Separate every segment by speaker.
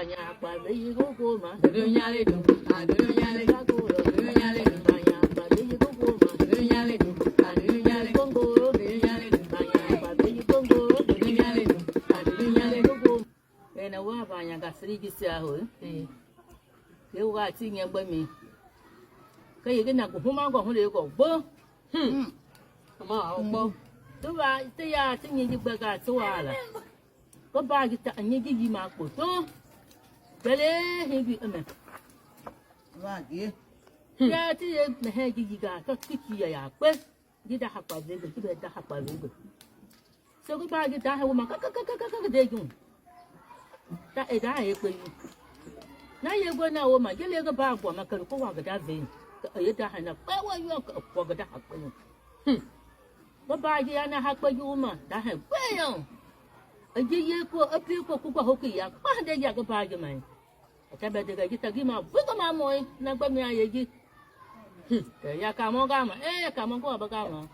Speaker 1: nhà bà đi cô mà
Speaker 2: đưa nhà lên đủ đưa nhà lên
Speaker 1: các cô rồi
Speaker 2: đưa nhà lên đủ
Speaker 1: nhà bà đi cô mà
Speaker 2: đưa nhà lên đủ đưa nhà lên
Speaker 1: con cô
Speaker 2: đưa nhà lên
Speaker 1: nhà bà đi con cô
Speaker 2: đưa nhà lên đủ đưa nhà lên
Speaker 1: cô cái nào qua bà nhà cả sĩ cái xe rồi thì nếu qua chi nghe bên mình cái gì cái nào cũng không mang còn không được còn bơ
Speaker 2: mà ông bông
Speaker 1: tôi bà tôi ya tôi nhìn cái bơ cả số là có ba cái anh nhìn cái gì mà của tôi cái đấy hình gì em
Speaker 3: và gì
Speaker 1: cái thì mẹ hay cái gì cả tôi thích gì à quên cái đã học bài về cái cái đã học bài về sau cái ba cái đã học mà cái đấy cũng đã ấy đã ấy quên nãy giờ quên nào mà cái cái ba của mà cần có vào cái đã về cái đã hay là quên quên qua cái đã học quên có ba cái anh học bài mà đã hay quên rồi cái gì của ở phía của cũng có học cái à ba đây giờ cái ba cái này cái bây giờ cái gì mà với cái mà mồi nó có mấy cái gì cái ya cảm ơn mà cảm ơn cô bà cảm ơn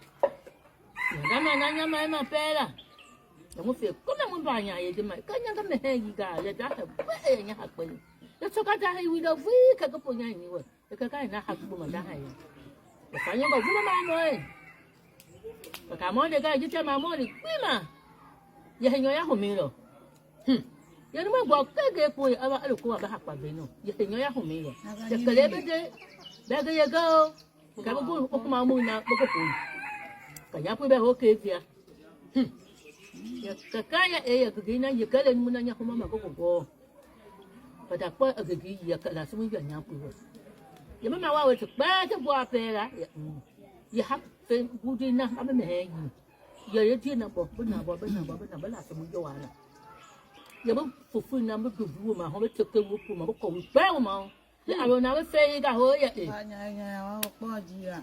Speaker 1: cái mà nó nhắm mà bé là nó muốn việc cũng là muốn vài nhà vậy mà cái nhà cái này gì cả là đã phải bé nhà học bây giờ cho cái ra hay vi đâu với cái bộ nhà như vậy cái này học bộ mà đã hay phải những cái vui mà mồi cảm ơn cái gì cho mà mồi thì quý mà giờ hình như không mình rồi giờ nó mớiบอกcái bùi ở ở cô bà học bài về nó giờ hình như không mình rồi giờ cái đấy bây giờ cái bố mà mua nào bố bùi cái nhà bùi bé ok kìa giờ cái cái này giờ cái lên mua nhà không mà cô và đặc biệt ở cái gì cái là số người nhà bùi giờ mà vào thực ba cái bùa về là giờ học về bùi đi na ở bên này giờ giờ thiên nào bỏ bên nào là số người giàu giờ bố phục vụ nào bố đủ mà không biết thực cái vụ mà bố còn béo mà à rồi nào phê cả hơi vậy
Speaker 3: nhà bao gì à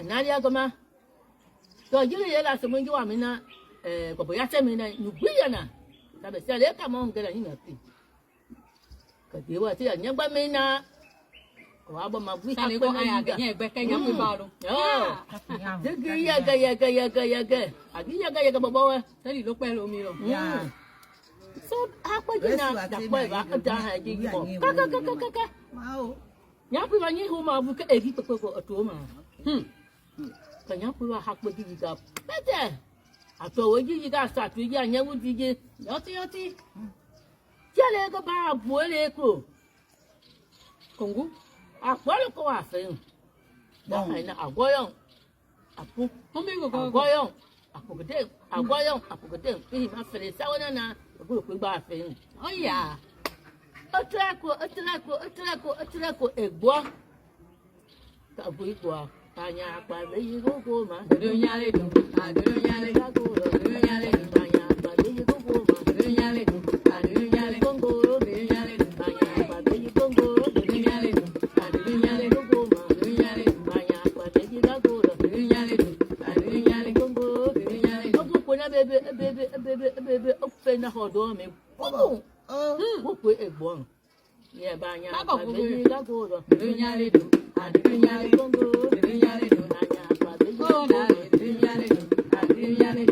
Speaker 1: nhà đi cơ mà rồi dưới đây là số mình cho mình nè có bây giờ mình này nhục bí à nè ta phải xem lấy cảm ơn cái này như thế cái điều là chỉ là những cái mình nè có bao mà quý
Speaker 2: sao nếu có ai à cái nhà bé cái nhóm người bao luôn
Speaker 1: cái à cái bao à
Speaker 2: thế thì lúc bé luôn mi rồi
Speaker 1: so apa je nak dapat ba ada haji mo kak
Speaker 3: mau
Speaker 1: nyapu ba ni huma bu ka egi ko ato ma ka nyapu ba hak ba ji ga bete ato we ji ga sa tu ya nyawu ji ji yoti jale ka ba bu le ko kongu a ko lo ko wa fe da hai na agoyon apu
Speaker 2: không biết của cô
Speaker 1: agoyon apu gede agoyon apu gede fi ma fe sa wona na aku pun bahasa.
Speaker 2: oh ya
Speaker 1: Aku egbo. Tak boleh gua. Tanya apa lagi kau mah?
Speaker 2: đưa nhà lên đủ đưa nhà lên
Speaker 1: Aku
Speaker 2: đưa nhà lên
Speaker 1: tanya apa lagi kau mah?
Speaker 2: đưa nhà lên đủ đưa nhà lên
Speaker 1: Kongko
Speaker 2: đưa nhà lên
Speaker 1: tanya apa lagi kongko
Speaker 2: đưa nhà lên đưa nhà lên
Speaker 1: kongko mah?
Speaker 2: đưa nhà lên
Speaker 1: Tanya apa lagi aku
Speaker 2: đưa nhà lên đưa nhà lên
Speaker 1: kongko
Speaker 2: đưa nhà lên
Speaker 1: aku punya bebe apa nak hodoh me. Aku egbo. Ya banyak apa lagi aku
Speaker 2: đưa nhà lên đủ đưa nhà lên
Speaker 1: kongko
Speaker 2: đưa nhà lên
Speaker 1: tanya apa lagi
Speaker 2: đưa nhà lên đưa nhà lên